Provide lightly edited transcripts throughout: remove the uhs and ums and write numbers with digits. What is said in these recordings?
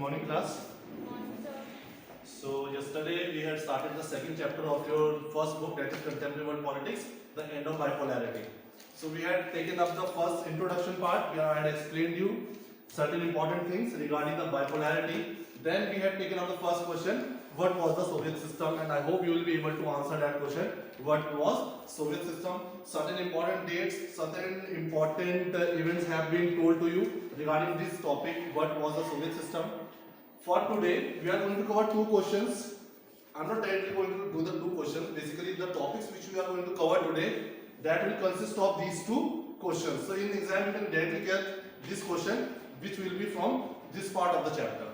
morning, class. Morning, sir. So yesterday we had started the second chapter of your first book, that is Contemporary World Politics, the end of bipolarity. So we had taken up the first introduction part where I had explained you certain important things regarding the bipolarity. Then we had taken up the first question, what was the Soviet system, and I hope you will be able to answer that question. What was Soviet system? Certain important dates, certain important events have been told to you regarding this topic, what was the Soviet system. For today, we are going to cover two questions. I'm not directly going to do the two questions. Basically, the topics which we are going to cover today, that will consist of these two questions. So in the exam, you can directly get this question, which will be from this part of the chapter.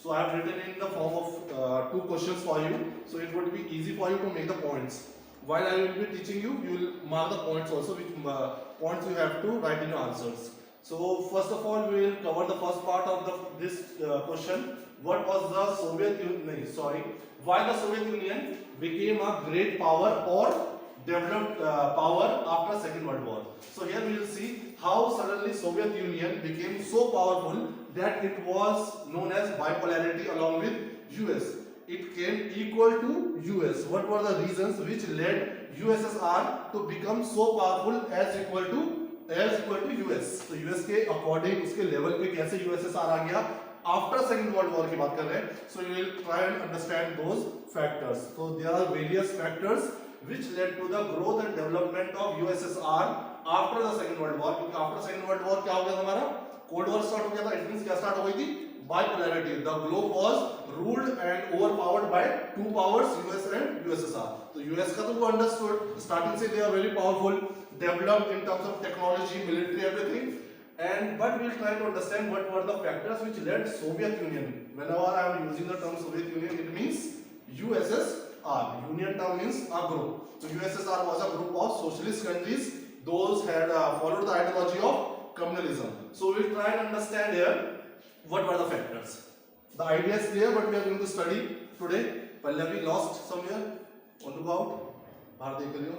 So I have written in the form of two questions for you. So it would be easy for you to make the points. While I will be teaching you, you will mark the points also, which points you have to write in your answers. So first of all, we will cover the first part of this question. What was the Soviet Union? Why the Soviet Union became a great power or developed power after Second World War? So here we will see how suddenly Soviet Union became so powerful that it was known as bipolarity along with US. It came equal to US. What were the reasons which led USSR to become so powerful as equal to US? तो US के according उसके level पे कैसे USSR आ गया after Second World War की बात कर रहे हैं. So you will try and understand those factors. So there are various factors which led to the growth and development of USSR after the Second World War. क्योंकि after Second World War क्या हो गया था हमारा? Cold War start हो गया था. It means क्या start हो गई थी? Bipolarity. The globe was ruled and overpowered by two powers, US and USSR. So US का तो वो understood. Starting से they are very powerful, developed in terms of technology, military, everything. But we'll try to understand what were the factors which led Soviet Union. Whenever I am using the term Soviet Union, it means USSR. Union term means a group. So USSR was a group of socialist countries. Those had followed the ideology of communalism. So we'll try and understand here what were the factors. The idea is clear, but we are going to study today. Pallavi lost somewhere. Want to go out? Bahar dekh liyo.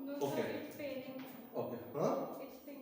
No, Okay. sir, it's paining. Okay. Huh? It's paining.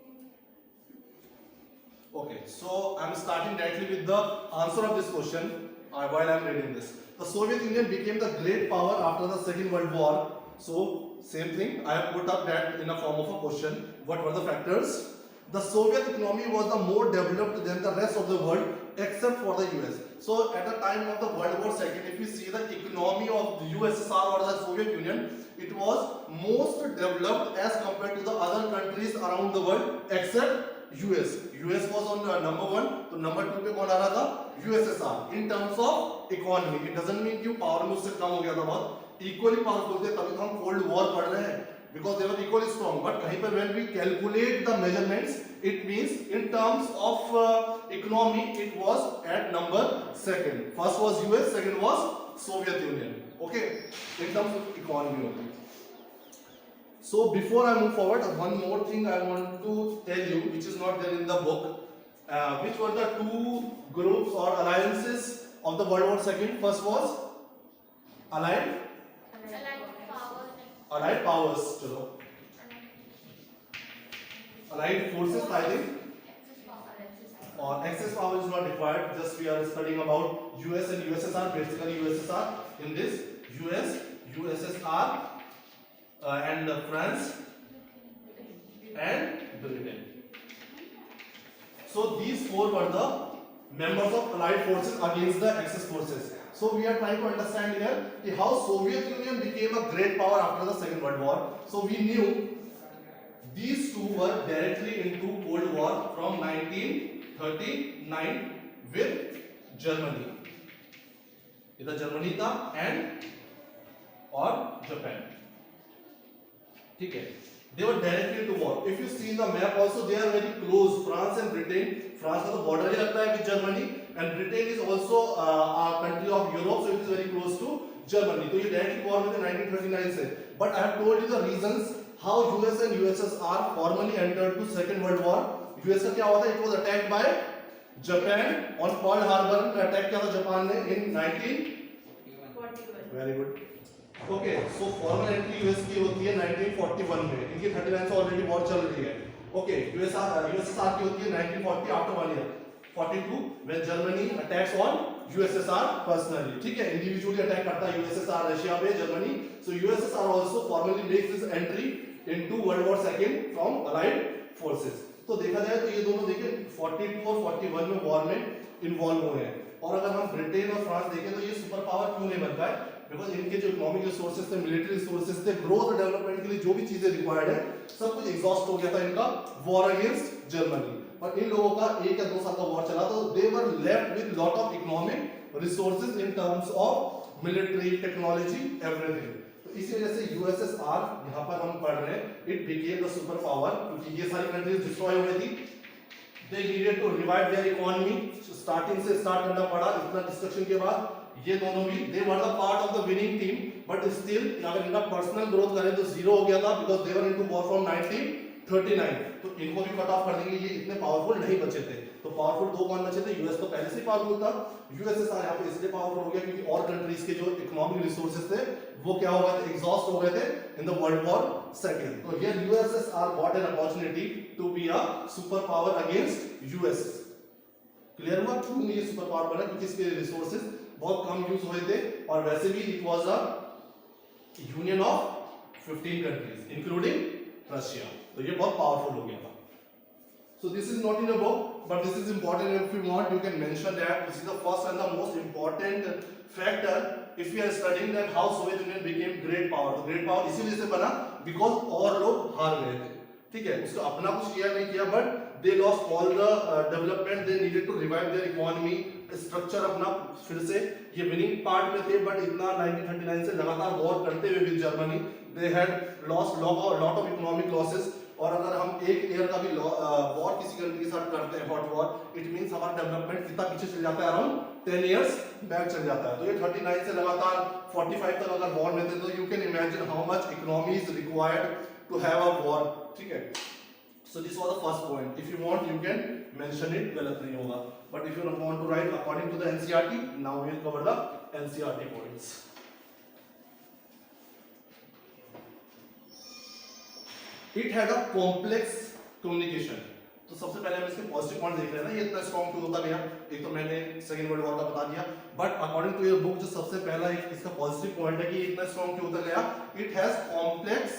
Okay, so I am starting directly with the answer of this question while I am reading this. The Soviet Union became the great power after the Second World War. So, same thing, I have put up that in a form of a question. What were the factors? The Soviet economy was the more developed than the rest of the world except for the US. So, at the time of the World War II, if you see the economy of the USSR or the Soviet Union, it was most developed as compared to the other countries around the world except US. US was on number one, तो number two पे कौन आ रहा था? USSR. In terms of economy, it doesn't mean कि power में उससे कम हो गया था बहुत. Equally powerful थे, तभी तो हम Cold War पढ़ रहे हैं. Because they were equally strong. But कहीं पर when we calculate the measurements, it means in terms of economy, it was at number second. First was US, second was Soviet Union. Okay, in terms of economy only. So before I move forward, one more thing I want to tell you, which is not there in the book. Which were the two groups or alliances of the World War II? First was Allied powers. चलो. Allied forces, I think. Or Axis power is not required. Just we are studying about US and USSR. Basically USSR. In this US, USSR. And France and Britain. So these four were the members of Allied forces against the Axis forces. So we are trying to understand here how Soviet Union became a great power after the Second World War. So we knew these two were directly into Cold War from 1939 with Germany. Either Germany था and or Japan. ठीक है. They were directly into war. If you see in the map also, they are very close. France and Britain. France का तो border ही लगता है with Germany, and Britain is also a country of Europe, so it is very close to Germany. तो ये directly war में थे 1939 से. But I have told you the reasons how US and USSR formally entered to Second World War. US का क्या हुआ था? It was attacked by Japan on Pearl Harbor. Attack किया था जापान ने in 1941. Very good. Okay, so formal entry US की होती है 1941 में. इनकी 39 से ऑलरेडी वॉर चल रही है. ओके, यूएसएसआर की होती है 1940 after 1 year. 42 when Germany attacks on USSR personally. ठीक है, individually attack करता है USSR रशिया पे Germany. So USSR also formally makes its entry into World War II from Allied forces. तो देखा जाए तो ये दोनों देखिए 42 और 41 में वॉर में इन्वॉल्व हुए हैं. और अगर हम ब्रिटेन और फ्रांस देखें तो ये सुपर पावर क्यों नहीं बन पाए? बिकॉज इनके जो इकोनॉमिक रिसोर्सेज थे, मिलिट्री रिसोर्सेज थे, ग्रोथ और डेवलपमेंट के लिए जो भी चीजें रिक्वायर्ड है सब कुछ एग्जॉस्ट हो गया था इनका वॉर अगेंस्ट जर्मनी. और इन लोगों का 1 या 2 साल का वॉर चला तो they were left with lot of economic resources in terms of military, technology, everything. तो इसी वजह से यूएसएसआर यहाँ पर हम पढ़ रहे हैं, it became the super power, क्योंकि ये सारी कंट्रीज डिस्ट्रॉय हो गई थी. They needed to revive their economy. Starting से स्टार्ट करना पड़ा इतना डिस्ट्रक्शन के बाद. ये दोनों भी they were the part of the winning team, but still अगर इनका पर्सनल ग्रोथ करें तो जीरो हो गया था because they were into war from 1939. तो इनको भी कट ऑफ कर देंगे, ये इतने पावरफुल नहीं बचे थे. तो पावरफुल दो कौन बचे थे? यूएस तो पहले से पावरफुल था. यूएसएसआर यहाँ पे इसलिए पावरफुल हो गया क्योंकि और कंट्रीज के जो इकोनॉमिक रिसोर्सेज थे वो क्या हो गए थे? एग्जॉस्ट हो गए थे in the world war second. तो ये USSR got an opportunity to be a super power against US. Clear हुआ क्यों ये सुपर पावर बना? क्योंकि इसके रिसोर्सेज बहुत कम यूज हुए थे और वैसे भी it was a union of 15 countries including Russia. तो ये बहुत पावरफुल हो गया था. So this is not in a book, but this is important. If you want, you can mention that this is the first and the most important factor if we are studying that how Soviet Union became great power. तो great power इसी वजह से बना because और लोग हार गए थे. ठीक है, उसका अपना कुछ किया नहीं किया, but they lost all the development. They needed to revive their economy, structure अपना फिर से. ये winning part में थे, but इतना 1939 से लगातार वॉर करते हुए भी Germany they had lost lot of economic losses. और अगर हम एक ईयर का भी वॉर किसी कंट्री के साथ करते हैं, हॉट वॉर, इट मींस हमारा डेवलपमेंट कितना पीछे चल जाता है? अराउंड 10 इयर्स बैक चल जाता है. तो ये 39 से लगातार 45 तक अगर वॉर में थे तो you can imagine how much economy is required to have a war. ठीक है, so this was the first point. If you want you can mention it, गलत नहीं होगा. But if you don't want to write according to the NCERT, now we will cover the NCERT points. It had a complex communication. तो सबसे पहले हम इसके positive point देख रहे हैं ना, ये इतना स्ट्रॉन्ग क्यों होता गया? एक तो मैंने सेकेंड वर्ल्ड वॉर का बता दिया, but according to your book जो सबसे पहला इसका पॉजिटिव पॉइंट है कि इतना स्ट्रॉन्ग क्यों होता गया? It has complex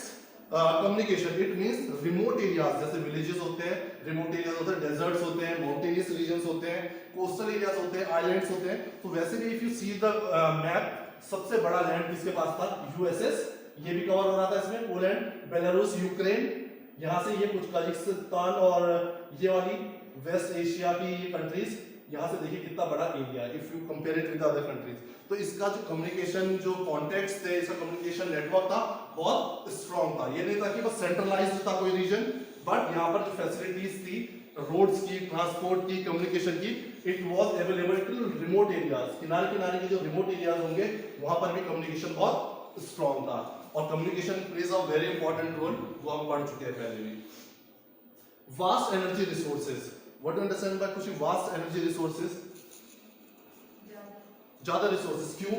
communication. It means remote areas, जैसे विलेजेस होते हैं, रिमोट एरियाज होते हैं, डेजर्ट्स होते हैं, माउंटेनियस रीजन्स होते हैं, कोस्टल एरियाज होते हैं, आइलैंड्स होते हैं. तो वैसे भी if you see the map, सबसे बड़ा लैंड किसके पास था? यूएसएस. ये भी कवर हो रहा था इसमें, पोलैंड, बेलारूस, यूक्रेन, यहाँ से ये कुछ कजाकिस्तान और ये वाली वेस्ट एशिया की कंट्रीज, यहाँ से देखिए कितना बड़ा एरिया है if you compare it with other countries. तो इसका जो कम्युनिकेशन जो कॉन्टेक्स्ट थे, इसका कम्युनिकेशन नेटवर्क था बहुत स्ट्रॉन्ग था. ये नहीं था कि बस सेंट्रलाइज्ड था कोई रीजन, बट यहाँ पर जो फैसिलिटीज थी रोड्स की, ट्रांसपोर्ट की, कम्युनिकेशन की, it was available to remote areas. किनारे किनारे के जो रिमोट एरियाज होंगे वहां पर भी कम्युनिकेशन बहुत स्ट्रॉन्ग था. और communication plays a very important role, वो हम पढ़ चुके हैं पहले भी. Vast energy resources, what do understand by कुछ वास्ट एनर्जी रिसोर्सेज? ज्यादा रिसोर्सेज. क्यों?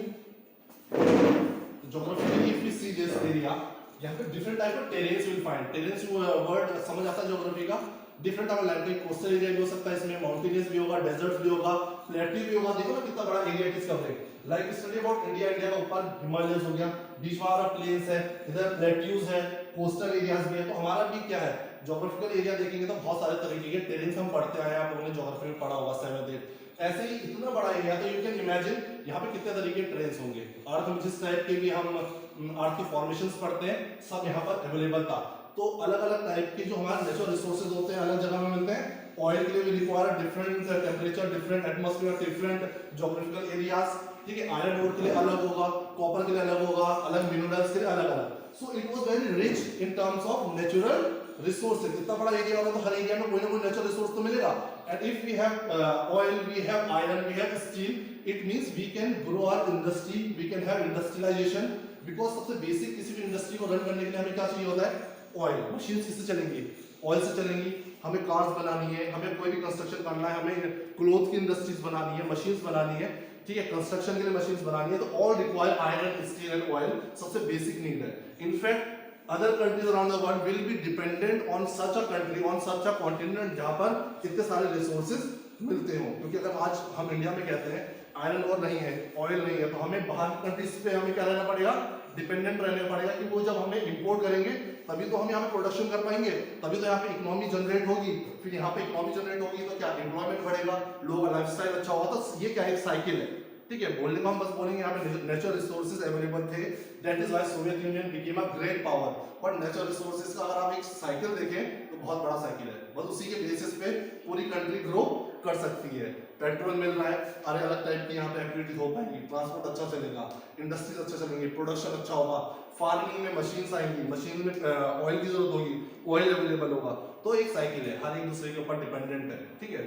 Geographically if you see this area, यहाँ पे different type of terrains will find. Terrains word समझ आता है ज्योग्राफी का? Different type of land, coastal area भी हो सकता है इसमें, माउंटेनियस भी होगा, डेजर्ट भी होगा, प्लेट्यू भी होगा. देखो ना कितना बड़ा area it is covering. Like study about India, India का ऊपर हिमालयस हो गया, बीच में हमारा प्लेन्स है, इधर प्लेट्यूज है, कोस्टल एरियाज भी है. तो हमारा भी क्या है? ज्योग्राफिकल एरिया देखेंगे तो बहुत सारे तरीके के टेरेन्स हम पढ़ते आए हैं, आप लोगों ने ज्योग्राफी में पढ़ा होगा 7th 8th. ऐसे ही इतना बड़ा एरिया, तो यू कैन इमेजिन यहाँ पे कितने तरीके के टेरेन्स होंगे. अर्थ में जिस टाइप के भी हम अर्थ की फॉर्मेशंस पढ़ते हैं सब यहाँ पर अवेलेबल था. तो अलग अलग टाइप के जो हमारे नेचुरल रिसोर्सेज होते हैं अलग जगह में मिलते हैं. ऑयल के लिए भी require different temperature, different atmosphere, different geographical areas. ठीक है, आयरन ओर के लिए अलग होगा, कॉपर के लिए अलग होगा, अलग मिनरल्स के लिए अलग अलग. So it was very rich in terms of natural resources. इतना बड़ा एरिया होगा तो हर एरिया में कोई ना कोई नेचुरल रिसोर्स तो मिलेगा. And if we have oil, we have iron, we have steel, it means we can grow our industry, we can have industrialization. Because सबसे बेसिक किसी भी इंडस्ट्री को रन करने के लिए हमें क्या चाहिए होता है? ऑयल. मशीन्स किससे चलेंगी? ऑयल से चलेंगी. हमें कार्स बनानी है, हमें कोई भी कंस्ट्रक्शन करना है, हमें क्लोथ की इंडस्ट्रीज बनानी है, मशीन्स बनानी है. ठीक है, कंस्ट्रक्शन के लिए मशीन्स बनानी है. तो all require iron, steel and oil. सबसे बेसिक नीड है. In fact other countries around the world will be dependent on such a country, on such a continent जहां पर इतने सारे resources मिलते हो. अगर आज हम इंडिया में कहते हैं आयरन ओर नहीं है, ऑयल नहीं है, तो हमें बाहर की कंट्रीज पे हमें क्या रहना पड़ेगा, डिपेंडेंट रहना पड़ेगा कि वो जब हमें इंपोर्ट करेंगे तभी तो हम यहाँ पे प्रोडक्शन कर पाएंगे, तभी तो यहाँ पे इकोनॉमी जनरेट होगी, फिर यहाँ पे इकोनॉमी जनरेट होगी तो क्या एम्प्लॉयमेंट बढ़ेगा, लोगों का लाइफस्टाइल अच्छा होगा। तो ये क्या है, एक साइकिल है, ठीक है। बोलने को हम बस बोलेंगे यहाँ पे नेचुरल रिसोर्सेज अवेलेबल थे, that is why Soviet union became a great power. But natural resources का अगर आप एक साइकिल देखें तो बहुत बड़ा साइकिल है, बस उसी के बेसिस पे पूरी कंट्री ग्रो कर सकती है। पेट्रोल मिल रहा है, अलग अलग टाइप की यहाँ पे एक्टिविटीज हो पाएंगी, ट्रांसपोर्ट अच्छा चलेगा, इंडस्ट्रीज अच्छा चलेंगे, प्रोडक्शन अच्छा होगा, फार्मिंग में मशीन्स आएंगी, मशीन में ऑयल की जरूरत होगी, ऑयल अवेलेबल होगा। तो एक साइकिल है, हर एक दूसरे के ऊपर डिपेंडेंट है, ठीक है।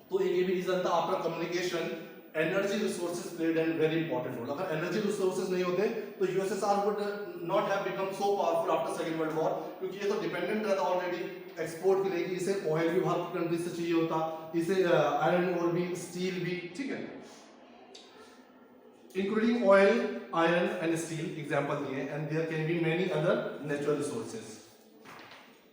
तो ये भी रीजन था आपका communication, energy resources played an very important role. अगर एनर्जी रिसोर्सेज नहीं होते तो USSR would not have become so powerful after second world war, क्योंकि ये तो डिपेंडेंट रहता ऑलरेडी एक्सपोर्ट के लिए कि इसे ऑयल भी बाहर की कंट्री से चाहिए होता, इसे आयरन ओर भी, स्टील भी, ठीक है, including oil, iron and steel example दिए, and there can be many other natural resources.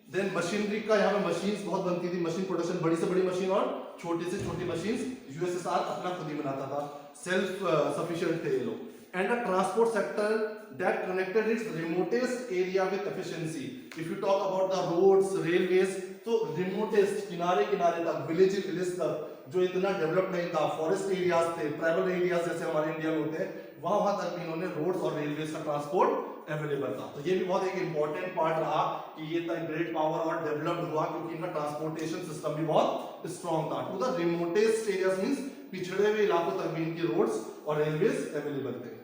Then machinery का, यहाँ पे मशीन्स बहुत बनती थी, मशीन प्रोडक्शन, बड़ी से बड़ी मशीन और छोटी से छोटी मशीन्स यूएसएसआर अपना खुद ही बनाता था, सेल्फ सफिशिएंट थे ये लोग। And the transport sector that connected its remotest area with efficiency. If you talk about the roads, railways, तो रिमोटेस्ट, किनारे किनारे तक, विलेज तक, जो इतना डेवलप नहीं था, फॉरेस्ट एरियाज थे, ट्राइबल एरियाज जैसे हमारे इंडिया में होते हैं, वहां तक भी इन्होंने रोड्स और रेलवेज का ट्रांसपोर्ट अवेलेबल था। तो ये भी बहुत एक इंपॉर्टेंट पार्ट रहा कि ये ग्रेट पावर और डेवलप्ड हुआ क्योंकि इनका ट्रांसपोर्टेशन सिस्टम भी बहुत स्ट्रॉन्ग था। To the remotest areas means पिछड़े हुए इलाकों तक भी इनकी रोड्स और रेलवेज अवेलेबल थे,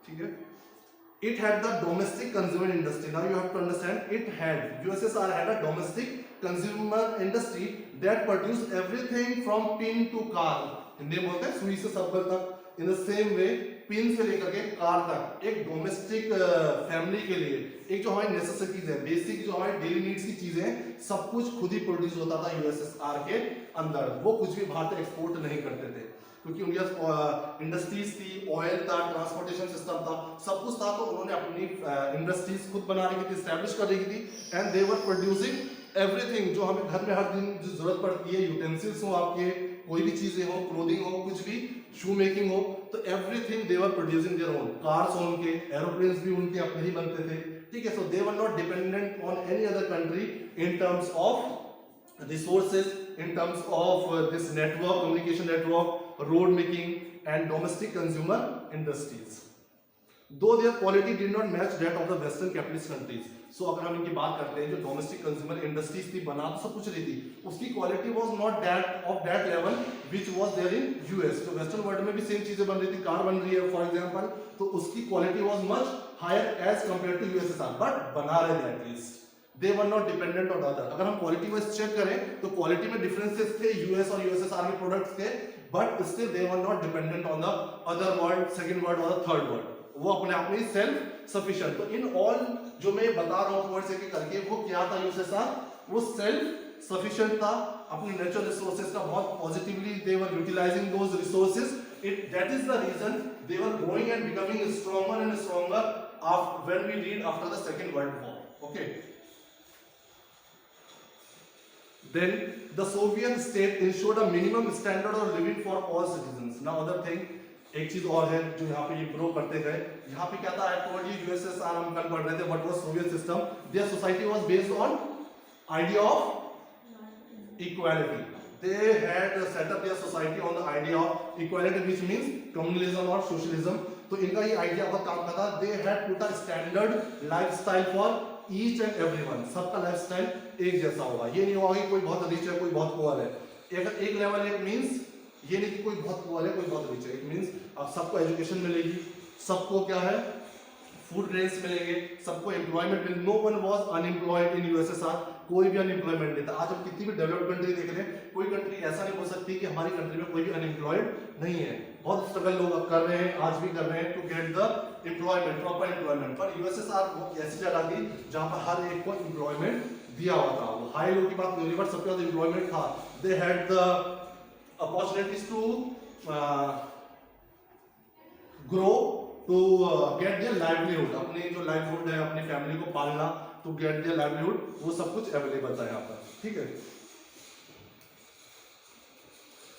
ठीक है। It had the domestic consumer industry. Now you have to understand, USSR had a domestic consumer industry that produced everything from pin to car. Hindi में बोलते हैं सुई से सब्बल तक। In the same way, pin से लेकर के कार तक एक डोमेस्टिक फैमिली के लिए एक जो हमारी नेसेसिटीज है, बेसिक जो हमारी डेली नीड्स की चीजें हैं, सब कुछ खुद ही प्रोड्यूस होता था यूएसएसआर के अंदर। वो कुछ भी बाहर से एक्सपोर्ट नहीं करते थे क्योंकि उनके पास इंडस्ट्रीज थी, ऑयल था, ट्रांसपोर्टेशन सिस्टम था, सब कुछ था। तो उन्होंने अपनी इंडस्ट्रीज खुद बनाने की थी, एस्टैब्लिश कर रही थी, and they were producing everything जो हमें घर में हर दिन जो जरूरत पड़ती है, यूटेंसिल्स हो आपके, कोई भी चीजें हो, क्लोथिंग हो, कुछ भी, शू मेकिंग हो, तो everything they were producing their own. Cars हो उनके, एरोप्लेन्स भी उनके अपने ही बनते थे, ठीक है। So they were not dependent on any other country in terms of resources, in terms of this network, communication network, road making and domestic consumer industries. Though their quality did not match that of the western capitalist countries. So अगर हम इनकी बात करते हैं, जो domestic consumer industries थी, बना तो सब कुछ रही थी, उसकी quality was not that of that level which was there in US. जो western world में भी same चीजें बन रही थी, कार बन रही है for example, तो उसकी quality was much higher as compared to USSR, but बना रहे थे at least. They were not dependent on other. अगर हम क्वालिटी वाइज चेक करें तो क्वालिटी में डिफरेंसेस थे, यूएस और यूएसएसआर के प्रोडक्ट्स थे, but still they were not dependent on the other world, second world और थर्ड वर्ल्ड। वो अपने आप में सेल्फ सफिशिएंट। तो इन ऑल जो मैं बता रहा हूँ वर्ड्स एक करके, वो क्या था यूएसएसआर, वो सेल्फ सफिशिएंट था, अपने नेचुरल रिसोर्सेज का बहुत positively they were utilizing those resources. That is the reason they were growing and becoming stronger and stronger when we read after the second world war. Okay, then the Soviet state ensured a minimum standard of living for all citizens. Now other thing, एक चीज और है जो यहाँ पे ये grow करते गए, यहाँ पे क्या था, यूएसएसआर हम कल पढ़ रहे थे, what was Soviet system, their society was based on idea of equality. They had set up their society on the idea of equality, which means communalism or socialism. तो इनका ये आइडिया बहुत काम का था। They had put a standard lifestyle for each and everyone. सबका lifestyle एक जैसा होगा, ये नहीं होगा कि कोई बहुत रिच है कोई बहुत पुअर है। एक लेवल एक मींस ये नहीं कि कोई बहुत पुअर है कोई बहुत रिच है, इट मींस अब सबको एजुकेशन मिलेगी, सबको क्या है फूड ग्रेन्स मिलेंगे, सबको एम्प्लॉयमेंट मिलेगी। No one was unemployed in USSR, कोई भी अनएम्प्लॉयमेंट नहीं था। आज हम कितनी भी डेवलप्ड कंट्री देख रहे हैं, कोई कंट्री ऐसा नहीं बोल सकती कि हमारी कंट्री में कोई भी अनएम्प्लॉयड नहीं है। बहुत स्ट्रगल लोग अब कर रहे हैं, आज भी कर रहे हैं to get the employment, proper employment. पर यूएसएसआर वो ऐसी जगह थी जहां पर हर एक को एम्प्लॉयमेंट दिया हुआ था। वो हाई लो की बात नहीं, बट सबके पास एम्प्लॉयमेंट था। They had the opportunities to grow, to get their livelihood, अपनी जो लाइवलीहुड है, अपनी फैमिली को पालना, टू गेट देयर लाइवलीहुड, वो सब कुछ अवेलेबल था यहाँ पर, ठीक है।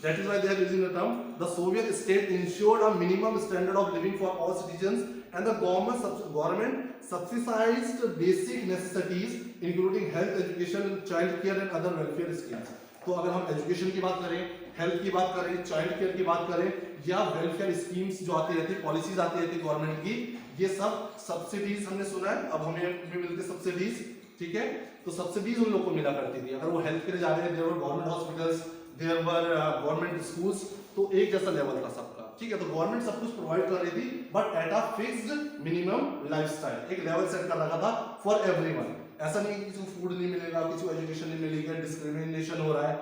That is why they are using the term. The Soviet state ensured a minimum standard of living for all citizens, and the government subsidized basic necessities, including health, education, child care, and other welfare schemes. तो अगर हम education की बात करें, health की बात करें, child care की बात करें, या वेलफेयर स्कीम्स जो आती रहती है, पॉलिसीज आती रहती है गवर्नमेंट की, ये सब सब्सिडीज हमने सुना है, अब हमें भी मिलती सब्सिडीज, ठीक है। तो सब्सिडीज उन लोगों को मिला करती थी। अगर वो हेल्थ के लिए जा रहे थे, there were government hospitals, there were government schools, तो एक जैसा लेवल था सबका, ठीक है। तो गवर्नमेंट सब कुछ प्रोवाइड कर रही थी, but at a fixed minimum lifestyle, एक लेवल सेट कर रखा था फॉर एवरीवन। ऐसा नहीं कि किसी को फूड नहीं मिलेगा, किसी को एजुकेशन नहीं मिलेगी, डिस्क्रिमिनेशन हो रहा है,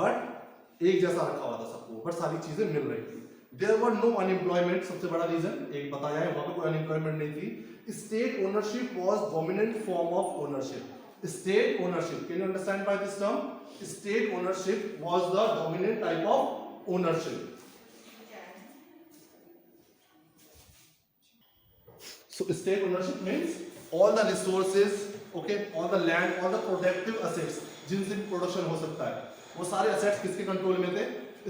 बट एक जैसा रखा हुआ था सबको, बट सारी चीजें मिल रही थी। देयर वर नो अनएम्प्लॉयमेंट, सबसे बड़ा रीजन एक बताया है, वहां पे कोई अनएम्प्लॉयमेंट नहीं थी। State ownership was dominant form of ownership. State ownership, can you understand by this term? State ownership was the dominant type of ownership. So state ownership means all the resources, okay, all the land, all the productive assets जिनसे भी production हो सकता है, वो सारे assets किसके control में थे?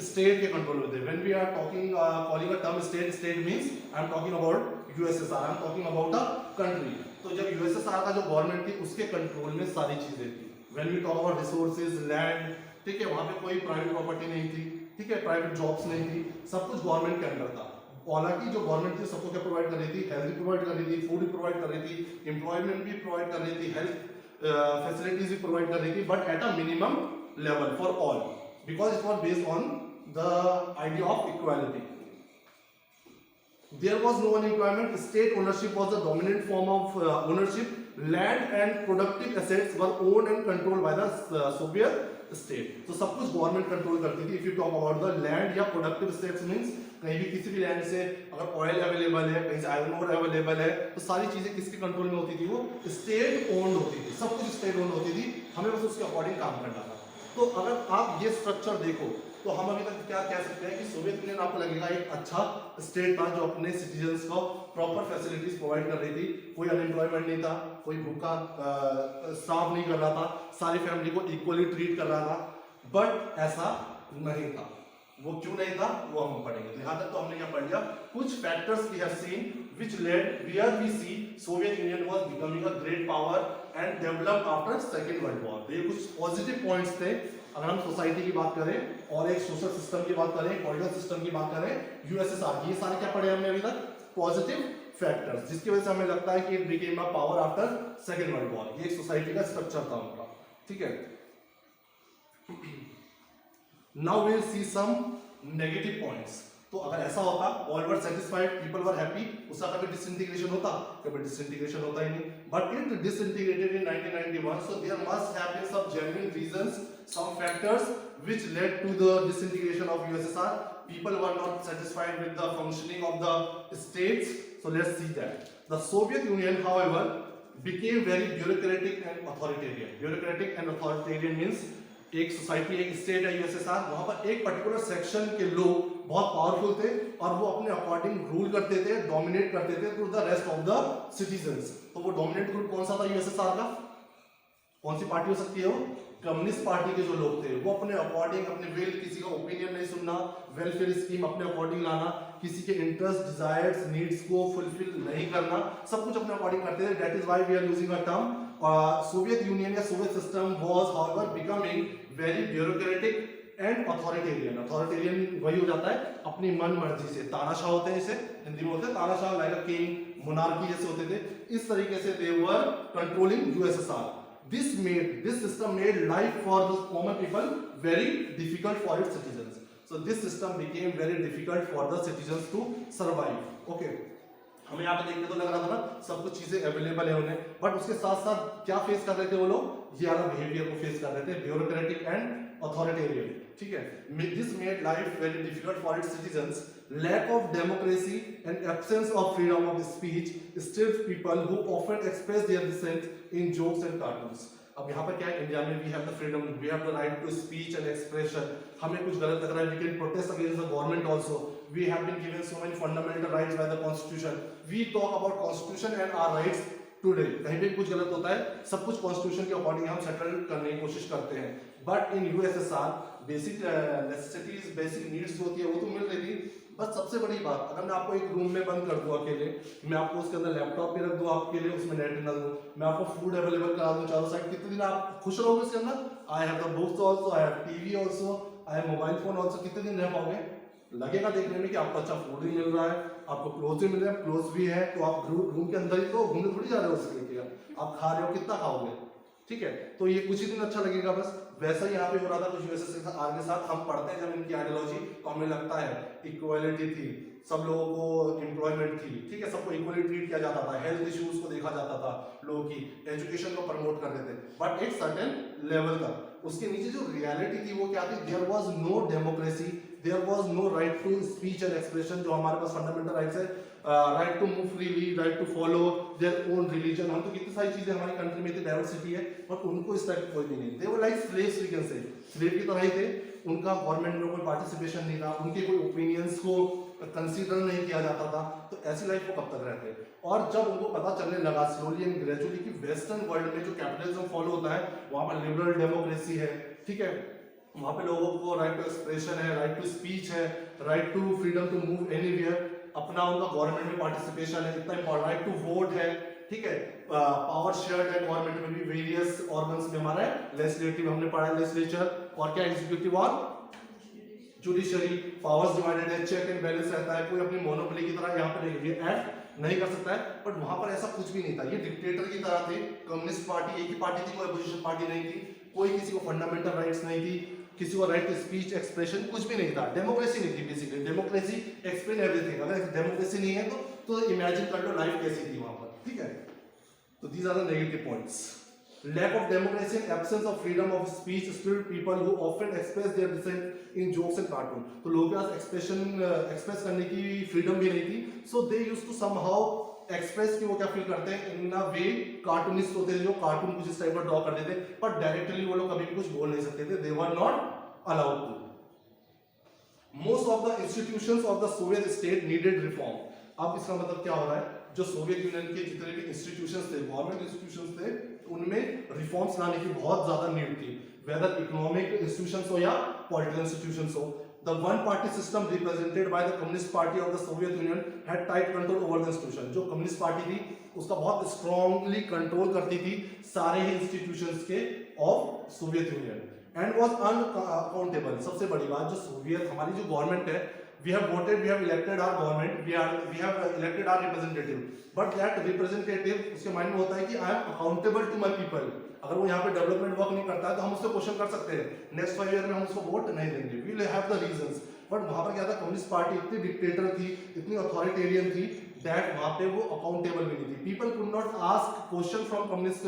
स्टेट के कंट्रोल में थे। When we are talking calling a term state means I am talking about USSR, I am talking about a country। तो जब USSR का जो गवर्नमेंट थी उसके कंट्रोल में सारी चीजें थी। When we talk about resources, land, ठीक है, वहां पे कोई प्राइवेट प्रॉपर्टी नहीं थी, ठीक है, प्राइवेट जॉब्स नहीं थी, सब कुछ गवर्नमेंट के अंडर था। हालांकि जो गवर्नमेंट थी सबको क्या प्रोवाइड कर रही थी? हेल्थ भी प्रोवाइड कर रही थी, फूड भी प्रोवाइड कर रही थी, एम्प्लॉयमेंट भी प्रोवाइड कर रही थी, हेल्थ फैसिलिटीज भी प्रोवाइड कर रही थी, but at a minimum level for all, because it was based on the idea of equality. There was no unemployment. State ownership was the dominant form of ownership. Land and productive assets were owned and controlled by the Soviet state. तो सब कुछ government control करती थी। If you talk about the land या productive assets means कहीं भी किसी भी लैंड से अगर ऑयल अवेलेबल है, कहीं से आयरन ओर अवेलेबल है, तो सारी चीजें किसके कंट्रोल में होती थी? वो स्टेट ओन्ड होती थी, सब कुछ स्टेट ओन्ड होती थी, हमें बस उसके अकॉर्डिंग काम करना था। तो अगर आप ये स्ट्रक्चर देखो तो हम अभी तक क्या कह सकते हैं कि सोवियत यूनियन आपको लगेगा एक अच्छा स्टेट था जो अपने सिटीजन्स को प्रॉपर फैसिलिटीज प्रोवाइड कर रही थी, कोई अनएम्प्लॉयमेंट नहीं था, कोई भूखा स्टाफ नहीं कर रहा था, सारी फैमिली को इक्वली ट्रीट कर रहा था, बट ऐसा नहीं था। वो क्यों नहीं था वो हम पढ़ेंगे। यहां तक तो हमने क्या पढ़ लिया, कुछ factors we have seen which led where we see Soviet Union was becoming a great power and developed after second world war. तो ये कुछ पॉजिटिव पॉइंट्स थे। अगर हम सोसाइटी की बात करें और एक सोशल सिस्टम की बात करें, पॉलिटिकल सिस्टम की बात करें, यूएसएसआर, ये सारे क्या पढ़े हमने अभी तक? पॉजिटिव फैक्टर्स, जिसकी वजह से हमें लगता है कि it became a power after second world war. ये एक सोसाइटी का स्ट्रक्चर था उनका, ठीक है। Now we will see some negative points. तो अगर ऐसा होता, all were satisfied, people were happy, उसका कभी डिसइंटीग्रेशन होता? कभी डिसइंटीग्रेशन होता ही नहीं। But it disintegrated in 1991, so there must have been some genuine reasons, some factors which led to the disintegration of USSR. People were not satisfied with the functioning of the states, so let's see that. The Soviet Union, however, became very bureaucratic and authoritarian. Bureaucratic and authoritarian means एक society, एक state है USSR, वहां पर एक particular section के लोग बहुत powerful थे और वो अपने अकॉर्डिंग रूल करते थे, डोमिनेट करते थे to the rest of the citizens. तो वो डोमिनेट ग्रुप कौन सा था यूएसएसआर का? कौन सी पार्टी हो सकती है वो? कम्युनिस्ट पार्टी के जो लोग थे वो अपने अकॉर्डिंग, अपने विल, किसी का ओपिनियन नहीं सुनना, वेलफेयर स्कीम अपने अकॉर्डिंग लाना, किसी के इंटरेस्ट, डिजायर्स, नीड्स को फुलफिल नहीं करना, सब कुछ अपने अकॉर्डिंग करते थे। That is why we are using a term Soviet Union या Soviet system was however becoming very bureaucratic and authoritarian. Authoritarian वही हो जाता है अपनी मन मर्जी से, तानाशाह होते हैं, इसे हिंदी में बोलते हैं तानाशाह, लाइक अ किंग, मोनार्की जैसे होते थे, इस तरीके से they were controlling USSR. This system made life for the common people very difficult for its citizens. So this system became very difficult for the citizens to survive. Okay. हमें यहाँ पे देखने तो लग रहा था ना सब कुछ चीजें अवेलेबल है उन्हें, बट उसके साथ साथ क्या फेस कर रहे थे वो लोग? ये वाला बिहेवियर को फेस कर रहे थे, ब्यूरोक्रेटिक एंड अथॉरिटेरियन, ठीक है। This made life very difficult for its citizens. Lack of democracy and absence of freedom of speech stripped people who often express their dissent in jokes and cartoons. अब यहाँ पर क्या है, India में we have the freedom, we have the right to speech and expression. हमें कुछ गलत लग रहा है, we can protest against the government also. We have been given so many fundamental rights by the constitution. We talk about constitution and our rights today. कहीं भी कुछ गलत होता है, सब कुछ कॉन्स्टिट्यूशन के अकॉर्डिंग हम सेटल करने की कोशिश करते हैं। But in USSR basic necessities, basic needs जो होती है वो तो मिल रही थी। बस सबसे बड़ी बात, अगर मैं आपको एक रूम में बंद कर दूं अकेले, मैं आपको उसके अंदर लैपटॉप भी रख दूं आपके लिए, उसमें नेट न दूं, मैं आपको फूड अवेलेबल करा दूं चारों साइड, कितने दिन आप खुश रहोगे उसके अंदर? I have the books also, I have TV also, I have mobile phone also, कितने दिन रह पाओगे? लगेगा देखने में कि आपको अच्छा फूड भी मिल रहा है, आपको क्लोथ भी मिल रहा है, क्लोथ भी है, तो आप रूम के अंदर ही तो घूमने थोड़ी जा रहे हो उसके लिए, आप खा रहे हो, कितना खाओगे? ठीक है, तो ये कुछ ही दिन अच्छा लगेगा बस। वैसा ही यहाँ पे हो रहा था कुछ यूएसएस के आर के साथ। हम पढ़ते हैं जब इनकी आइडियोलॉजी तो हमें लगता है इक्वालिटी थी, सब लोगों को एम्प्लॉयमेंट थी, ठीक है, सबको इक्वली ट्रीट किया जाता था, हेल्थ इश्यूज को देखा जाता था, लोगों की एजुकेशन को प्रमोट करते थे, बट एक सर्टेन लेवल तक। उसके नीचे जो रियलिटी थी वो क्या थी? There was no democracy, there was no right to speech and expression, जो हमारे पास फंडामेंटल राइट्स है, right to move freely, right to follow their own religion. हम तो कितनी सारी चीजें हमारी कंट्री में इतनी डाइवर्सिटी है, बट उनको इस टाइप कोई भी नहीं। They were like slaves, we can say, slave की तरह ही थे। उनका गवर्नमेंट में कोई पार्टिसिपेशन नहीं था, उनके कोई ओपिनियंस को कंसीडर नहीं किया जाता था। तो ऐसी लाइफ वो कब तक रहते? और जब उनको पता चलने लगा स्लोली एंड ग्रेजुअली कि वेस्टर्न वर्ल्ड में जो कैपिटलिज्म फॉलो होता है, वहां पर लिबरल डेमोक्रेसी है, ठीक है, वहां पे लोगों को राइट टू एक्सप्रेशन है, राइट टू स्पीच है, right to freedom to move anywhere, अपना उनका गवर्नमेंट में पार्टिसिपेशन है, इतना इंपॉर्टेंट, राइट टू वोट है, ठीक है, पावर शेयर्ड है गवर्नमेंट में भी, वेरियस ऑर्गन्स में हमारा लेजिस्लेटिव हमने पढ़ा है, लेजिस्लेचर, और क्या एग्जीक्यूटिव और जुडिशरी, पावर्स डिवाइडेड है, चेक एंड बैलेंस रहता है, कोई अपनी मोनोपोली की तरह यहाँ पे नहीं एक्ट नहीं कर सकता है। बट वहां पर ऐसा कुछ भी नहीं था, ये डिक्टेटर की तरह थे। कम्युनिस्ट पार्टी एक ही पार्टी थी, कोई अपोजिशन पार्टी नहीं थी, कोई किसी को फंडामेंटल राइट्स नहीं थी, किसी को राइट टू स्पीच एक्सप्रेशन कुछ भी नहीं था, डेमोक्रेसी नहीं थी। Basically democracy explain everything. अगर डेमोक्रेसी नहीं है तो इमेजिन कर लो लाइफ कैसी थी वहां पर, ठीक है। तो these are the negative points. Lack of democracy and absence of freedom of speech still people who often express their dissent in jokes and cartoon. तो लोगों के पास एक्सप्रेस करने की फ्रीडम भी नहीं थी, so they used to somehow express कि वो क्या फील करते हैं in a way। कार्टूनिस्ट होते थे जो कार्टून कुछ इस टाइप का ड्रॉ करते थे, पर डायरेक्टली वो लोग कभी भी कुछ बोल नहीं सकते थे, they were not allowed to। Most of the institutions of the Soviet state needed reform। अब इसका मतलब क्या हो रहा है? जो सोवियत यूनियन के जितने भी इंस्टीट्यूशंस थे, गवर्नमेंट इंस्टीट्यूशंस थे, उनमें रिफॉर्म्स लाने की बहुत ज्यादा नीड थी, वेदर इकोनॉमिक इंस्टीट्यूशंस हो या पॉलिटिकल इंस्टीट्यूशंस हो। The one party system represented by the Communist Party of the Soviet Union had tight control over the institution। जो कम्युनिस्ट पार्टी थी उसका बहुत स्ट्रांगली कंट्रोल करती थी सारे ही इंस्टीट्यूशंस के of Soviet Union and was unaccountable. सबसे बड़ी बात, जो सोवियत हमारी जो गवर्नमेंट है, we have voted, we have elected our government, we have elected our representative, but that representative उसके माइंड में होता है कि I am accountable to my people। अगर वो यहाँ पे डेवलपमेंट वर्क नहीं करता है तो हम उससे क्वेश्चन कर सकते हैं, नेक्स्ट 5 ईयर में हम उसको वोट नहीं देंगे, we will have the reasons। But वहां पर क्या था, कम्युनिस्ट पार्टी इतनी डिक्टेटर थी, इतनी अथॉरिटेरियन थी, दैट वहां पे वो अकाउंटेबल भी नहीं थी। People could not ask question from communist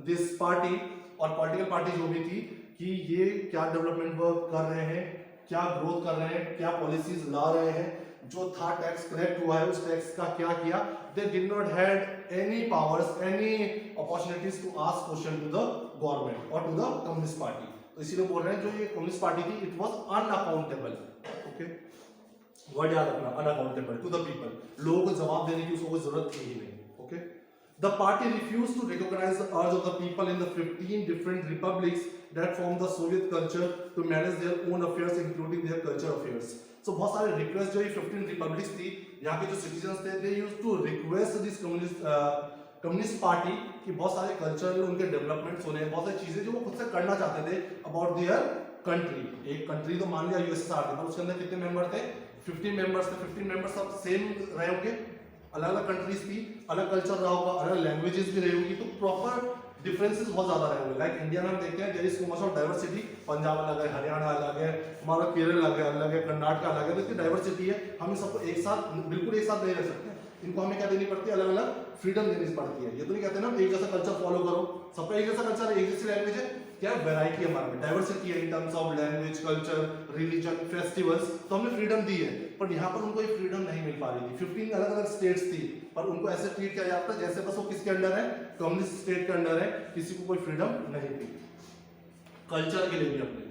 this party और पॉलिटिकल पार्टी जो भी थी कि ये क्या डेवलपमेंट वर्क कर रहे हैं, क्या ग्रोथ कर रहे हैं, क्या पॉलिसीज ला रहे हैं, जो था टैक्स कलेक्ट हुआ है उस टैक्स का क्या किया। They did not had any powers, any opportunities to ask question to the government और टू द कम्युनिस्ट पार्टी। तो इसीलिए बोल रहे हैं जो ये कम्युनिस्ट पार्टी थी, it was unaccountable. Okay, word याद रखना, अनअकाउंटेबल टू द पीपल। लोगों को जवाब देने की उसको कोई जरूरत थी ही नहीं। Okay, the party refused to recognize the urge of the people in the 15 different republics that formed the Soviet culture to manage their own affairs including their culture affairs। So बहुत सारे रिक्वेस्ट जो ये 15 republics थी, यहाँ के जो citizens थे, they used to request this communist party कि बहुत सारे कल्चरल उनके डेवलपमेंट्स होने, बहुत सारी चीजें जो वो खुद से करना चाहते थे अबाउट देयर कंट्री। एक कंट्री तो मान लिया यूएसएसआर थी, पर उसके अंदर कितने मेंबर थे? 15 मेंबर्स थे। 15 मेंबर्स सब सेम रहे होंगे, अलग अलग कंट्रीज थी, अलग कल्चर रहा होगा, अलग लैंग्वेजेस भी रही होगी, तो प्रॉपर डिफरेंसेस बहुत ज्यादा रहे होंगे। लाइक इंडिया में हम देखते हैं there is so much of diversity, Punjab अलग है, हरियाणा अलग है, हमारा केरल अलग है, कर्नाटक अलग है, तो इतनी डाइवर्सिटी है, हम सबको एक साथ बिल्कुल एक साथ नहीं रह सकते। इनको हमें क्या देनी पड़ती है? अलग अलग फ्रीडम देनी पड़ती है। ये तो नहीं कहते ना एक जैसा कल्चर फॉलो करो, सबका एक जैसा कल्चर है, एक जैसी लैंग्वेज है, क्या वैरायटी है हमारे में, डाइवर्सिटी है इन terms of language, culture, religion, festivals, तो हमने फ्रीडम दी है। पर यहाँ पर उनको ये फ्रीडम नहीं मिल पा रही थी। 15 अलग अलग स्टेट्स थी, पर उनको ऐसे ट्रीट किया जाता है जैसे बस वो किसके अंडर है? कम्युनिस्ट स्टेट के अंडर है, किसी को कोई फ्रीडम नहीं थी कल्चर के लिए भी अपने।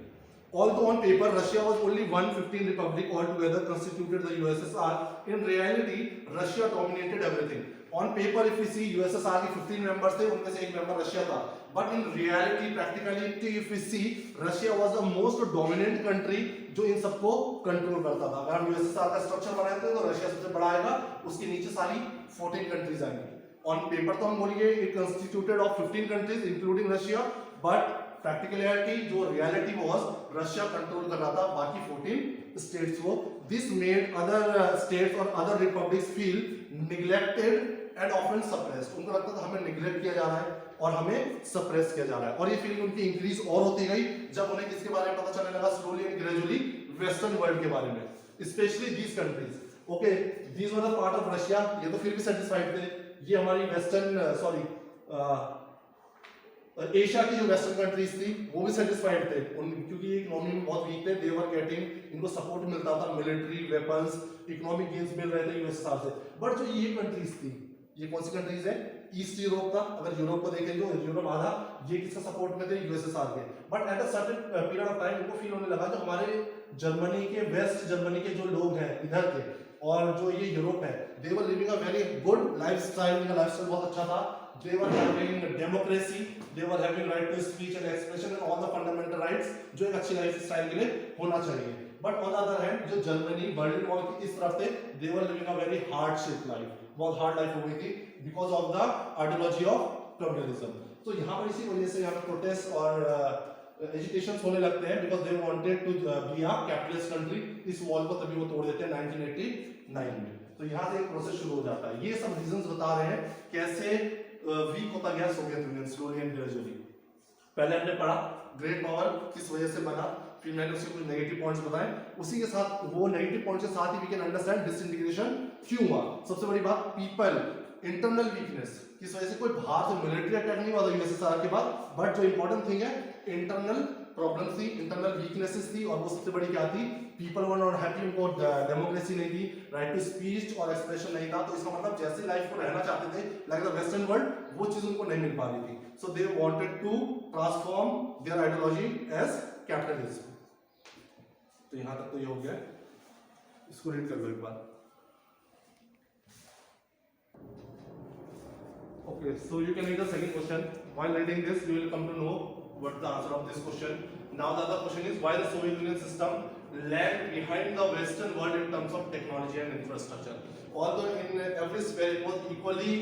Although on paper Russia was only one 15 republic altogether constituted the USSR, in reality Russia dominated everything। On paper if we see USSR के 15 मेंबर्स थे, उनमें से एक मेंबर रशिया था, but in reality practicality if we see Russia was the most dominant country जो इन सबको control करता था। अगर हम यूएसएसआर का स्ट्रक्चर बनाते हैं तो रशिया सबसे बड़ा आएगा, उसके नीचे सारी 14 कंट्रीज आएंगी। ऑन पेपर तो हम बोलेंगे it constituted of 15 countries including Russia, but practicality जो रियलिटी वाज रशिया कंट्रोल कर रहा था बाकी 14 स्टेट्स को। दिस मेड अदर स्टेट्स और other republics feel neglected and often suppressed. उनको लगता था हमें निग्लेक्ट किया जा रहा है और हमें सप्रेस किया जा रहा है, और ये फीलिंग उनकी इंक्रीज और होती गई जब उन्हें किसके बारे में पता चलने लगा, slowly and gradually western world के बारे में, specially these countries. Okay, these were the part of Russia, ये तो फिर भी सेटिस्फाइड थे। ये हमारी वेस्टर्न एशिया की जो वेस्टर्न कंट्रीज थी वो भी सेटिस्फाइड थे क्योंकि ये इकोनॉमी में बहुत वीक थे। दे वर गेटिंग, इनको सपोर्ट मिलता था, मिलिट्री वेपन्स, इकोनॉमिक गेन्स मिल रहे थे यूएसएसआर से। बट जो ये कंट्रीज थी, ये कौन सी कंट्रीज है, ईस्ट यूरोप का, अगर यूरोप को देखें जो यूरोप आधा ये किसका सपोर्ट में थे, यूएसएसआर के। But at a certain period of time उनको फील होने लगा जो हमारे जर्मनी के, वेस्ट जर्मनी के जो लोग हैं इधर के और जो ये यूरोप है, they were living a very good lifestyle, इनका लाइफस्टाइल बहुत अच्छा था। They were having democracy, they were having right to speech and expression and all the fundamental rights जो एक अच्छी लाइफस्टाइल के लिए होना चाहिए। But on the other hand जो जर्मनी बर्लिन वॉल की इस तरफ थे, they were living a very hardship life, बहुत हार्ड लाइफ हो गई थी because of the ideology of communism। तो यहाँ पर इसी वजह से यहाँ पर प्रोटेस्ट और एजिटेशंस होने लगते हैं because they wanted to be a capitalist country। इस वॉल को तभी वो तोड़ देते हैं 1989 में। तो यहाँ से एक प्रोसेस शुरू हो जाता है। ये सब रीजंस बता रहे हैं कैसे वीक होता गया Soviet union slowly and gradually. पहले हमने पढ़ा ग्रेट पावर किस वजह से बना, फिर मैंने उसके कुछ नेगेटिव पॉइंट्स बताए, उसी के साथ वो नेगेटिव पॉइंट्स के साथ ही वी कैन अंडरस्टैंड डिसइंटीग्रेशन क्यों हुआ। सबसे बड़ी बात पीपल इंटरनल वीकनेस, किस वजह से, कोई बाहर से मिलिट्री अटैक नहीं हुआ था यूएसएसआर के बाद, बट जो इंपॉर्टेंट थिंग है इंटरनल प्रॉब्लम थी, इंटरनल वीकनेसेस थी, और वो सबसे बड़ी क्या थी, पीपल वर नॉट हैप्पी, उनको डेमोक्रेसी नहीं थी, राइट टू स्पीच और एक्सप्रेशन नहीं था। तो इसका मतलब जैसे लाइफ को रहना चाहते थे लाइक द वेस्टर्न वर्ल्ड, वो चीज उनको नहीं मिल पा रही थी। So they wanted to transform their ideology as capitalism. तो यहां तक तो ये हो गया, इसको रीड कर लो एक बार। Okay, so you can read the second question. While reading this, you will come to know what the answer of this question. Now the other question is why the Soviet Union system lagged behind the Western world in terms of technology and infrastructure. Although in every sphere it was equally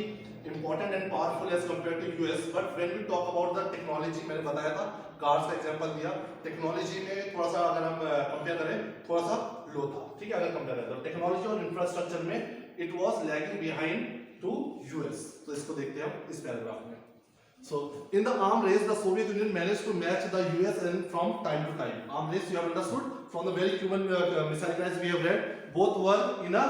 important and powerful as compared to US, but when we talk about the technology, मैंने बताया था cars का example दिया, technology में थोड़ा सा अगर हम कंपेयर करें थोड़ा सा लो था, ठीक है, अगर कंपेयर करें तो टेक्नोलॉजी और इंफ्रास्ट्रक्चर में it was lagging behind to US. तो इसको देखते हैं हम इस पैराग्राफ में। So in the arm race, the Soviet Union managed to match the US and from time to time. Arm race you have understood from the very Cuban Missile Crisis we have read. Both were in a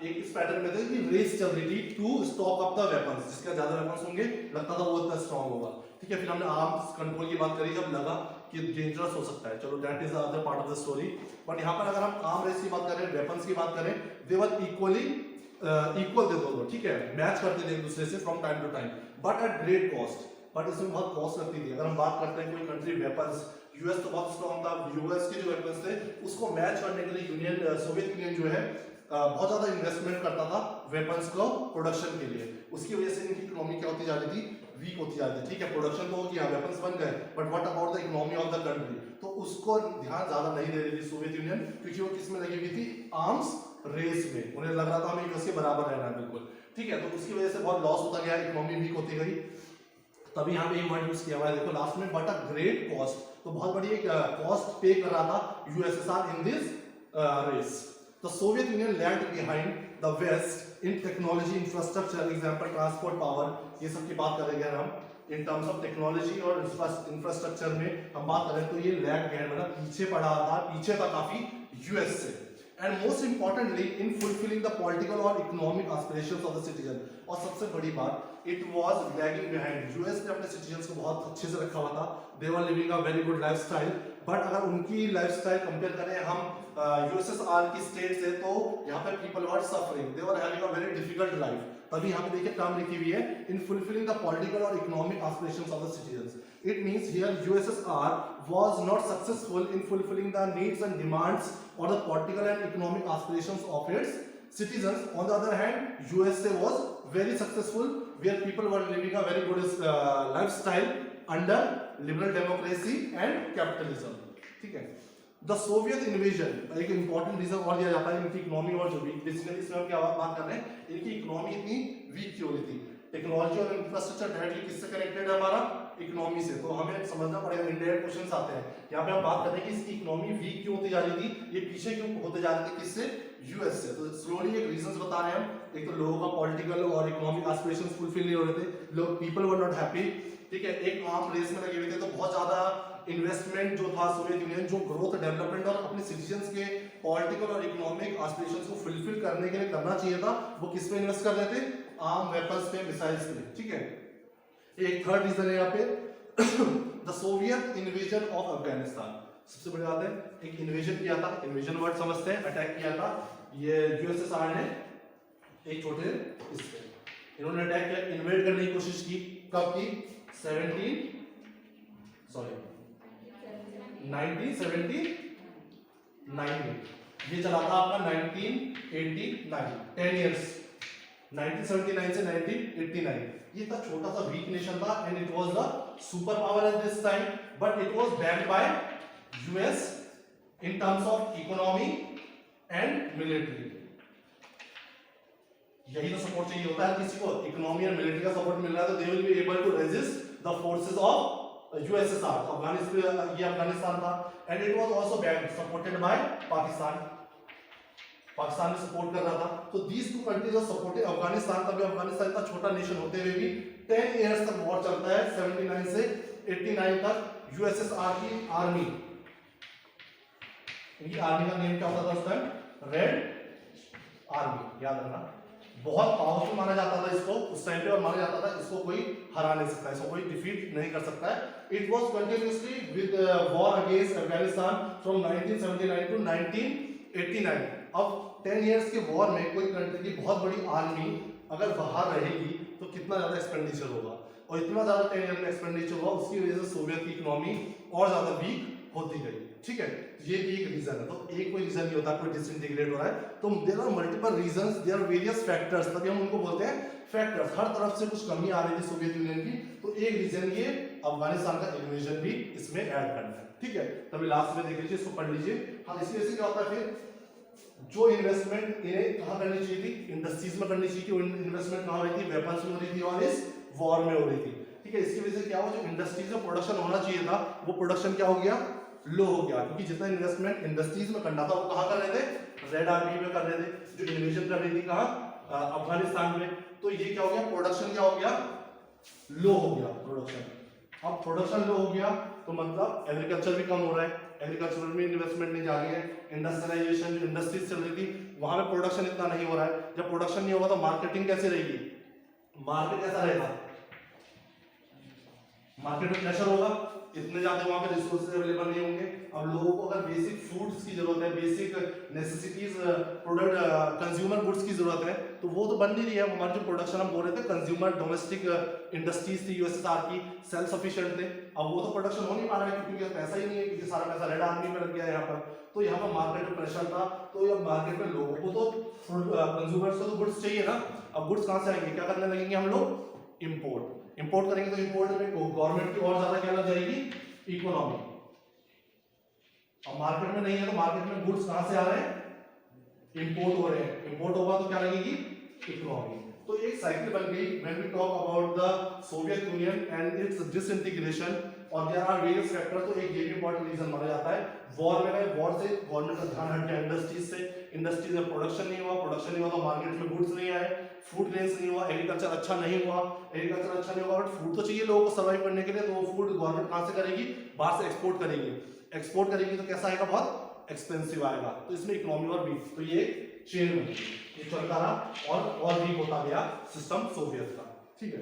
एक इस pattern में थे कि race चल रही थी to stock up the weapons, जिसका ज्यादा वेपन्स होंगे लगता था वो इतना स्ट्रॉन्ग होगा, ठीक है। फिर हमने आर्म्स कंट्रोल की बात करी जब लगा कि डेंजरस हो सकता है, चलो that is the other part of the story. But यहाँ पर अगर हम आर्म रेस की बात करें, वेपन्स की बात करें, दे वर इक्वली इक्वल थे दोनों, ठीक है, मैच करते थे एक दूसरे से from time to time, but at great cost. But इसमें बहुत कॉस्ट लगती थी। अगर हम बात करते हैं कोई कंट्री वेपन्स, यूएस तो बहुत स्ट्रॉन्ग था, यूएस के जो वेपन्स थे उसको मैच करने के लिए सोवियत यूनियन जो है बहुत ज्यादा इन्वेस्टमेंट करता था वेपन्स को प्रोडक्शन के लिए। उसकी वजह से इनकी इकोनॉमी क्या होती जा रही थी, वीक होती जा रही थी, ठीक है। प्रोडक्शन तो हो गया, वेपन्स बन गए, but what about the economy of the country, तो उसको ध्यान ज्यादा नहीं दे रही थी सोवियत यूनियन, क्योंकि वो किस में लगी हुई थी, आर्म्स रेस में। उन्हें लग रहा था हमें यूएस के बराबर रहना है, बिल्कुल, ठीक है। तो उसकी वजह से बहुत लॉस होता गया, इकोनॉमी वीक होती गई। तभी यहाँ पे एक वर्ड यूज किया हुआ है, देखो लास्ट में, बट अ ग्रेट कॉस्ट, तो बहुत बड़ी एक कॉस्ट पे कर रहा था USSR in this race. The Soviet Union lagged behind the West in technology, infrastructure, example transport, power, ये सब की बात करेंगे हम in terms of technology और infrastructure में हम बात करें तो ये lag behind मतलब पीछे पड़ा था, पीछे था काफी यूएस से। And most importantly in fulfilling the political और economic aspirations of the citizen, और सबसे बड़ी बात it was lagging behind, US ने अपने सिटीजन्स को बहुत अच्छे से रखा हुआ था, they were living a very good lifestyle, but अगर उनकी लाइफस्टाइल कंपेयर करें हम यूएसएसआर की स्टेट से, तो यहाँ पे people were suffering, they were having a very difficult life. तभी यहाँ पे देखिए टर्म लिखी हुई है इन फुलफिलिंग द पॉलिटिकल और economic aspirations of the citizens. It means here USSR was not successful in fulfilling the needs and demands और the political and economic aspirations of its citizens. On the other hand, USA was very successful, where people were living a very good lifestyle under liberal democracy and capitalism. ठीक है, the Soviet invasion एक important reason और दिया जाता है इनकी economy और जो वीक, बेसिकली इसमें हम क्या बात कर रहे हैं, इनकी इकोनॉमी इतनी वीक क्यों रही थी। टेक्नोलॉजी और इंफ्रास्ट्रक्चर डायरेक्टली किससे कनेक्टेड है, हमारा इकोनॉमी से। तो हमें समझना पड़ेगा, इंडायरेक्ट क्वेश्चंस आते हैं यहाँ पे। हम बात कर रहे हैं कि इसकी इकोनॉमी वीक क्यों होती जा रही थी, ये पीछे क्यों होते जा रहे थे, किससे, यूएस से। तो स्लोली एक रीजंस बता रहे हैं हम। एक तो लोगों का पॉलिटिकल और इकोनॉमिक एस्पिरेशंस फुलफिल नहीं हो रहे थे, लोग, पीपल वर नॉट हैप्पी। ठीक है, एक आर्म रेस में लगे हुए थे, तो बहुत ज्यादा इन्वेस्टमेंट जो था सोवियत यूनियन, जो ग्रोथ डेवलपमेंट और अपने सिटीजंस के पॉलिटिकल और इकोनॉमिक एस्पिरेशंस को फुलफिल करने के लिए करना चाहिए था, वो किस पे इन्वेस्ट कर रहे थे, आर्म वेपन्स पे, मिसाइल्स पे। ठीक है, एक थर्ड रीजन है यहाँ पे the Soviet invasion of Afghanistan. सबसे बड़ी बात है, एक इन्वेजन किया था, इन्वेजन वर्ड समझते हैं, अटैक किया था ये यूएसएसआर ने एक छोटे इस पे, इन्होंने अटैक किया, इन्वेड करने की कोशिश की। कब की, 1979 में। ये चला था आपका 1989, 10 इयर्स, 1979 से 1989। ये था छोटा सा वीक नेशन था, and it was the super power at this time, but it was backed by US in terms of economy and military. यही तो सपोर्ट चाहिए होता है किसी को, इकोनॉमी और मिलिट्री का सपोर्ट मिल रहा है तो they will be able to resist the forces of USSR. Afghanistan, ये अफगानिस्तान था, and it was also backed supported by Pakistan. Pakistan ने सपोर्ट कर रहा था। तो these two countries are supporting Afghanistan. तभी अफगानिस्तान इतना छोटा नेशन होते हुए भी 10 इयर्स तक वॉर चलता है, 79 से 89 तक। यूएसएसआर की आर्मी, इनकी आर्मी का नेम क्या होता था उस टाइम, रेड आर्मी, याद रखना। बहुत पावरफुल माना जाता था इसको उस टाइम पे, और माना जाता था इसको कोई हरा नहीं सकता, इसको कोई डिफीट नहीं कर सकता है। It was continuously with war against Afghanistan from 1979 to 1989। अब 10 इयर्स के वॉर में कोई कंट्री की बहुत बड़ी आर्मी अगर बाहर रहेगी तो कितना ज्यादा एक्सपेंडिचर होगा, और इतना ज्यादा 10 ईयर में एक्सपेंडिचर हुआ, उसकी वजह से सोवियत की इकोनॉमी और ज्यादा वीक होती गई। ठीक है, ये भी एक रीजन है। तो एक कोई रीजन नहीं होता कोई डिसइंटीग्रेट हो रहा है, तो there are multiple reasons, there are various factors, तभी हम उनको बोलते हैं फैक्टर्स। हर तरफ से कुछ कमी आ रही थी सोवियत यूनियन की, तो एक रीजन ये अफगानिस्तान का इन्वेजन भी इसमें ऐड करना है। ठीक है, तभी लास्ट में देख लीजिए, इसको पढ़ लीजिए। हाँ, इसी वजह से क्या होता है, फिर जो इन्वेस्टमेंट इन्हें कहाँ करनी चाहिए थी, इंडस्ट्रीज में करनी चाहिए थी। इन्वेस्टमेंट कहाँ हो रही थी, वेपन्स में हो रही थी और इस वॉर में हो रही थी। ठीक है, इसकी वजह से क्या हुआ, जो इंडस्ट्रीज में प्रोडक्शन होना चाहिए था वो प्रोडक्शन क्या हो गया, लो हो गया, क्योंकि जितना इन्वेस्टमेंट इंडस्ट्रीज में करना था वो कहाँ कर रहे थे, रेड आर्मी में कर रहे थे, जो इन्वेजन कर रही थी कहाँ, अफगानिस्तान में। तो ये क्या हो गया, प्रोडक्शन क्या हो गया, लो हो गया प्रोडक्शन। अब प्रोडक्शन लो हो गया तो मतलब एग्रीकल्चर भी कम हो रहा है, एग्रीकल्चर में इन्वेस्टमेंट नहीं जा रही है। इंडस्ट्रियलाइजेशन, जो इंडस्ट्रीज चल रही थी वहां पे प्रोडक्शन इतना नहीं हो रहा है। जब प्रोडक्शन नहीं होगा तो मार्केटिंग कैसे रहेगी, मार्केट कैसा रहेगा, मार्केट में प्रेशर होगा, इतने ज्यादा वहां पे रिसोर्सेज अवेलेबल नहीं होंगे। अब लोगों को अगर बेसिक फूड्स की जरूरत है, basic necessities, product, consumer goods की जरूरत है, तो वो तो बन नहीं रही है। हमारे जो प्रोडक्शन हम बोल रहे थे कंज्यूमर डोमेस्टिक इंडस्ट्रीज थी यूएसएसआर की, सेल्फ सफिशिएंट थे, अब वो तो प्रोडक्शन हो नहीं पा रहा है क्योंकि पैसा ही नहीं है, क्योंकि सारा पैसा रेड आर्मी में लग गया है यहाँ पर। तो यहाँ पर मार्केट में प्रेशर था, तो अब मार्केट में लोगों को तो कंज्यूमर्स को तो गुड्स चाहिए ना। अब गुड्स कहाँ से आएंगे, क्या करने लगेंगे हम लोग, इंपोर्ट करेंगे। तो इंपोर्ट में गवर्नमेंट की और ज्यादा क्या लग जाएगी, इकोनॉमी। अब मार्केट में नहीं है तो मार्केट में गुड्स कहां से आ रहे हैं, इंपोर्ट हो रहे हैं, इंपोर्ट होगा तो क्या लगेगी, इकोनॉमी। तो एक साइकिल बन गई when we talk about the Soviet Union and its disintegration, और देयर आर वेरियस फैक्टर। तो एक ये भी इंपॉर्टेंट रीजन माना जाता है, वॉर में गए, वॉर से गवर्नमेंट का ध्यान हट गया इंडस्ट्रीज से, इंडस्ट्रीज में प्रोडक्शन नहीं हुआ तो मार्केट में गुड्स नहीं आए, फूड ग्रेन्स नहीं हुआ, एग्रीकल्चर अच्छा नहीं हुआ, बट फूड तो चाहिए लोगों को सर्वाइव करने के लिए, तो वो फूड गवर्नमेंट कहां से करेगी, बाहर से एक्सपोर्ट करेगी तो कैसा आएगा, बहुत एक्सपेंसिव आएगा। तो इसमें इकोनॉमी और वीक, तो ये चेन में ये चलता रहा और वीक होता गया सिस्टम सोवियत का। ठीक है,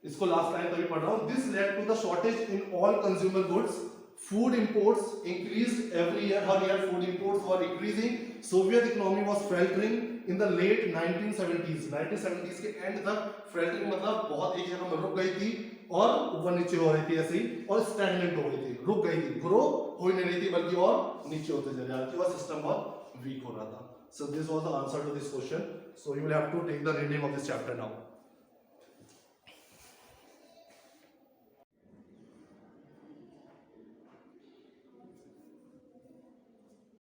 इसको लास्ट टाइम तभी पढ़ रहा हूं। This led to the shortage in all consumer goods, food imports increased every year, हर year food imports were increasing, Soviet economy was faltering in the late 1970s के एंड तक। faltering मतलब बहुत एक जगह में रुक गई थी और ऊपर नीचे हो रही थी ऐसे ही, और स्टैग्नेंट हो गई थी, रुक गई थी, ग्रो हो ही नहीं रही थी बल्कि और नीचे होते जा रही थी, और सिस्टम बहुत वीक हो रहा था। So this was the answer to this question. So you will have to take the reading of this chapter now.